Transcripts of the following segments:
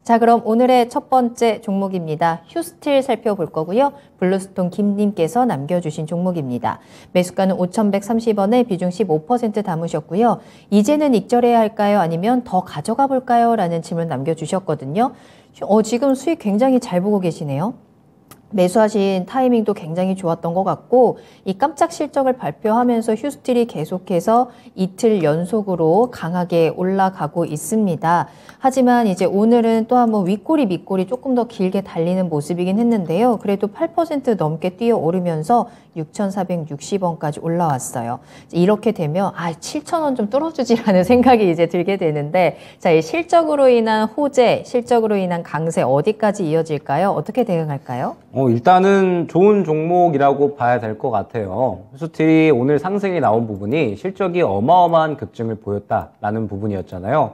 자, 그럼 오늘의 첫 번째 종목입니다. 휴스틸 살펴볼 거고요. 블루스톤 김님께서 남겨주신 종목입니다. 매수가는 5,130원에 비중 15% 담으셨고요. 이제는 익절해야 할까요? 아니면 더 가져가 볼까요? 라는 질문 남겨주셨거든요. 지금 수익 굉장히 잘 보고 계시네요. 매수하신 타이밍도 굉장히 좋았던 것 같고, 이 깜짝 실적을 발표하면서 휴스틸이 계속해서 이틀 연속으로 강하게 올라가고 있습니다. 하지만 이제 오늘은 또 한번 윗꼬리 밑꼬리 조금 더 길게 달리는 모습이긴 했는데요. 그래도 8% 넘게 뛰어오르면서 6,460원까지 올라왔어요. 이렇게 되면 7,000원 좀 뚫어주지라는 생각이 이제 들게 되는데, 자, 이 실적으로 인한 호재, 실적으로 인한 강세 어디까지 이어질까요? 어떻게 대응할까요? 일단은 좋은 종목이라고 봐야 될 것 같아요. 휴스틸이 오늘 상승이 나온 부분이 실적이 어마어마한 급증을 보였다라는 부분이었잖아요.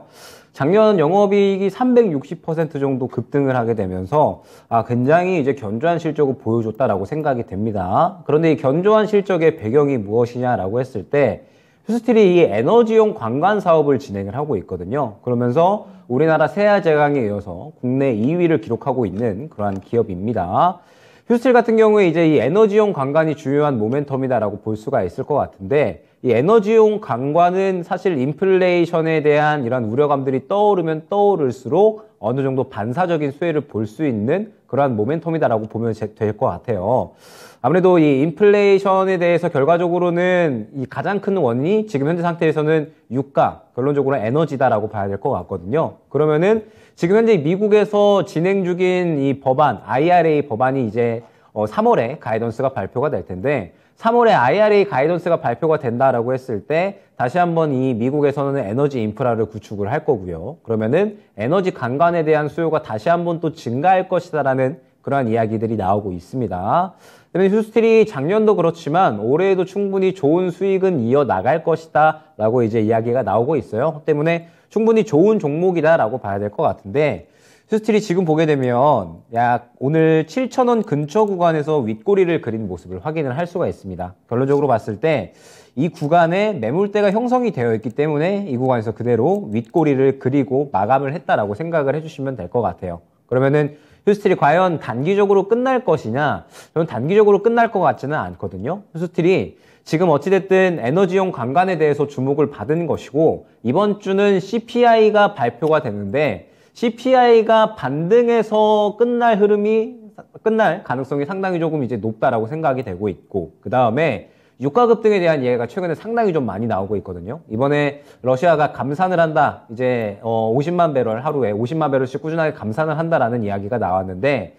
작년 영업이익이 360% 정도 급등을 하게 되면서 굉장히 이제 견조한 실적을 보여줬다라고 생각이 됩니다. 그런데 이 견조한 실적의 배경이 무엇이냐라고 했을 때 휴스틸이 이 에너지용 관광 사업을 진행을 하고 있거든요. 그러면서 우리나라 세아제강에 이어서 국내 2위를 기록하고 있는 그러한 기업입니다. 휴스틸 같은 경우에 이제 이 에너지용 관광이 중요한 모멘텀이다라고 볼 수가 있을 것 같은데, 이 에너지용 관광은 사실 인플레이션에 대한 이런 우려감들이 떠오르면 떠오를수록 어느 정도 반사적인 수혜를 볼 수 있는 그러한 모멘텀이다라고 보면 될 것 같아요. 아무래도 이 인플레이션에 대해서 결과적으로는 이 가장 큰 원인이 지금 현재 상태에서는 유가, 결론적으로 에너지다라고 봐야 될 것 같거든요. 그러면은 지금 현재 미국에서 진행 중인 이 법안, IRA 법안이 이제 3월에 가이던스가 발표가 될 텐데, 3월에 IRA 가이던스가 발표가 된다라고 했을 때 다시 한번 이 미국에서는 에너지 인프라를 구축을 할 거고요. 그러면은 에너지 관광에 대한 수요가 다시 한번 또 증가할 것이다라는 그러한 이야기들이 나오고 있습니다. 그다음에 휴스틸이 작년도 그렇지만 올해에도 충분히 좋은 수익은 이어나갈 것이다 라고 이제 이야기가 나오고 있어요. 때문에 충분히 좋은 종목이다 라고 봐야 될 것 같은데, 휴스틸이 지금 보게 되면 약 오늘 7,000원 근처 구간에서 윗꼬리를 그린 모습을 확인을 할 수가 있습니다. 결론적으로 봤을 때 이 구간에 매물대가 형성이 되어 있기 때문에 이 구간에서 그대로 윗꼬리를 그리고 마감을 했다라고 생각을 해주시면 될 것 같아요. 그러면은 휴스틸이 과연 단기적으로 끝날 것이냐? 저는 단기적으로 끝날 것 같지는 않거든요. 휴스틸이 지금 어찌됐든 에너지용 관광에 대해서 주목을 받은 것이고, 이번 주는 CPI가 발표가 되는데 CPI가 반등해서 끝날 가능성이 상당히 조금 이제 높다라고 생각이 되고 있고, 그 다음에 유가 급등에 대한 이야기가 최근에 상당히 좀 많이 나오고 있거든요. 이번에 러시아가 감산을 한다. 이제 50만 배럴 하루에 50만 배럴씩 꾸준하게 감산을 한다라는 이야기가 나왔는데,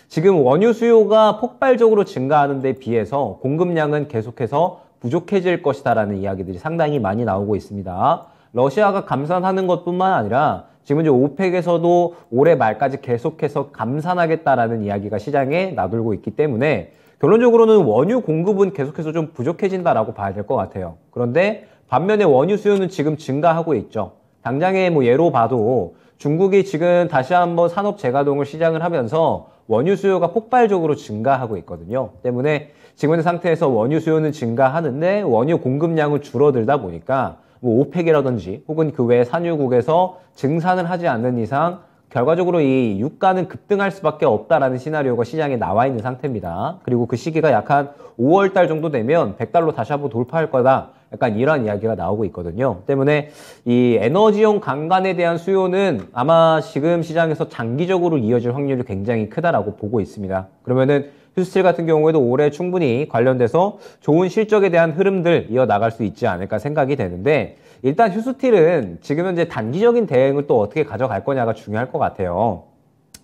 지금 원유 수요가 폭발적으로 증가하는 데 비해서 공급량은 계속해서 부족해질 것이다라는 이야기들이 상당히 많이 나오고 있습니다. 러시아가 감산하는 것뿐만 아니라 지금 이제 오펙에서도 올해 말까지 계속해서 감산하겠다라는 이야기가 시장에 나돌고 있기 때문에 결론적으로는 원유 공급은 계속해서 좀 부족해진다라고 봐야 될 것 같아요. 그런데 반면에 원유 수요는 지금 증가하고 있죠. 당장에 예로 봐도 중국이 지금 다시 한번 산업 재가동을 시작을 하면서 원유 수요가 폭발적으로 증가하고 있거든요. 때문에 지금 상태에서 원유 수요는 증가하는데 원유 공급량은 줄어들다 보니까 오펙이라든지 혹은 그 외 산유국에서 증산을 하지 않는 이상 결과적으로 이 유가는 급등할 수밖에 없다라는 시나리오가 시장에 나와 있는 상태입니다. 그리고 그 시기가 약 한 5월 달 정도 되면 100달러 다시 한번 돌파할 거다. 약간 이러한 이야기가 나오고 있거든요. 때문에 이 에너지용 강간에 대한 수요는 아마 지금 시장에서 장기적으로 이어질 확률이 굉장히 크다라고 보고 있습니다. 그러면은 휴스틸 같은 경우에도 올해 충분히 관련돼서 좋은 실적에 대한 흐름들 이어나갈 수 있지 않을까 생각이 되는데, 일단 휴스틸은 지금 현재 단기적인 대응을 또 어떻게 가져갈 거냐가 중요할 것 같아요.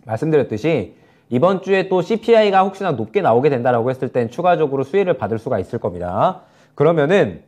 말씀드렸듯이 이번 주에 또 CPI가 혹시나 높게 나오게 된다라고 했을 땐 추가적으로 수혜를 받을 수가 있을 겁니다. 그러면은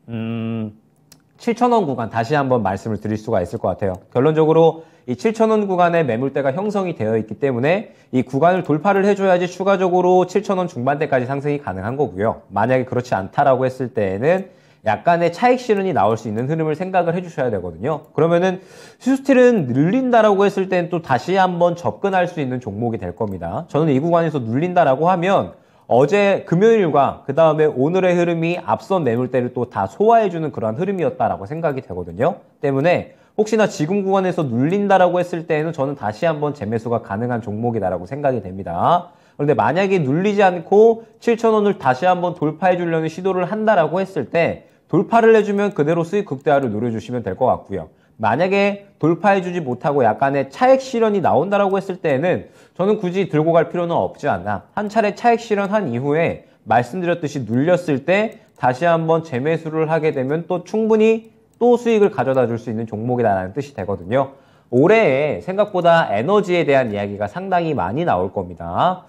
7,000원 구간 다시 한번 말씀을 드릴 수가 있을 것 같아요. 결론적으로 이 7,000원 구간에 매물대가 형성이 되어 있기 때문에 이 구간을 돌파를 해줘야지 추가적으로 7,000원 중반대까지 상승이 가능한 거고요. 만약에 그렇지 않다라고 했을 때에는 약간의 차익 실현이 나올 수 있는 흐름을 생각을 해주셔야 되거든요. 그러면은 휴스틸은 눌린다라고 했을 땐 또 다시 한번 접근할 수 있는 종목이 될 겁니다. 저는 이 구간에서 눌린다라고 하면 어제 금요일과 그 다음에 오늘의 흐름이 앞선 매물대를 또 다 소화해주는 그러한 흐름이었다라고 생각이 되거든요. 때문에 혹시나 지금 구간에서 눌린다라고 했을 때에는 저는 다시 한번 재매수가 가능한 종목이다라고 생각이 됩니다. 그런데 만약에 눌리지 않고 7,000원을 다시 한번 돌파해 주려는 시도를 한다라고 했을 때 돌파를 해주면 그대로 수익 극대화를 노려주시면 될 것 같고요. 만약에 돌파해주지 못하고 약간의 차익 실현이 나온다라고 했을 때에는 저는 굳이 들고 갈 필요는 없지 않나. 한 차례 차익 실현한 이후에 말씀드렸듯이 눌렸을 때 다시 한번 재매수를 하게 되면 또 충분히 또 수익을 가져다 줄 수 있는 종목이라는 뜻이 되거든요. 올해에 생각보다 에너지에 대한 이야기가 상당히 많이 나올 겁니다.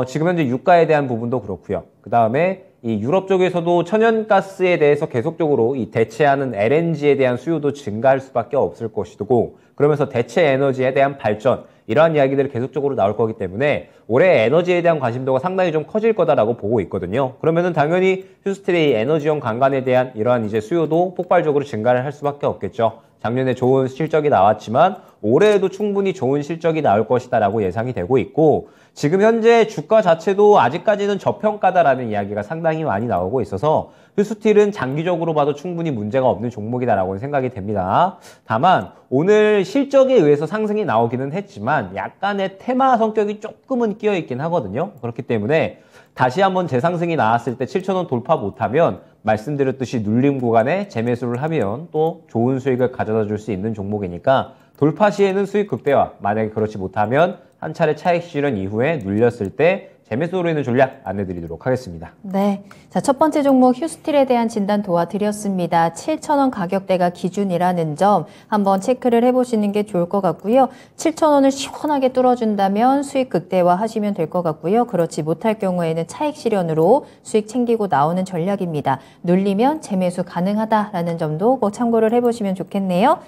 지금 현재 유가에 대한 부분도 그렇고요. 그 다음에 이 유럽 쪽에서도 천연가스에 대해서 계속적으로 이 대체하는 LNG에 대한 수요도 증가할 수밖에 없을 것이고, 그러면서 대체 에너지에 대한 발전, 이러한 이야기들이 계속적으로 나올 거기 때문에 올해 에너지에 대한 관심도가 상당히 좀 커질 거다라고 보고 있거든요. 그러면은 당연히 휴스트리 에너지용 관광에 대한 이러한 이제 수요도 폭발적으로 증가를 할 수밖에 없겠죠. 작년에 좋은 실적이 나왔지만 올해에도 충분히 좋은 실적이 나올 것이다라고 예상이 되고 있고, 지금 현재 주가 자체도 아직까지는 저평가다라는 이야기가 상당히 많이 나오고 있어서 휴스틸은 장기적으로 봐도 충분히 문제가 없는 종목이다라고 생각이 됩니다. 다만 오늘 실적에 의해서 상승이 나오기는 했지만 약간의 테마 성격이 조금은 끼어 있긴 하거든요. 그렇기 때문에 다시 한번 재상승이 나왔을 때 7,000원 돌파 못하면 말씀드렸듯이 눌림 구간에 재매수를 하면 또 좋은 수익을 가져다 줄 수 있는 종목이니까 돌파 시에는 수익 극대화, 만약에 그렇지 못하면 한 차례 차익 실현 이후에 눌렸을 때 재매수로 있는 전략 안내드리도록 하겠습니다. 네. 자, 첫 번째 종목 휴스틸에 대한 진단 도와드렸습니다. 7,000원 가격대가 기준이라는 점 한번 체크를 해보시는 게 좋을 것 같고요. 7,000원을 시원하게 뚫어준다면 수익 극대화 하시면 될 것 같고요. 그렇지 못할 경우에는 차익 실현으로 수익 챙기고 나오는 전략입니다. 눌리면 재매수 가능하다라는 점도 꼭 참고를 해보시면 좋겠네요.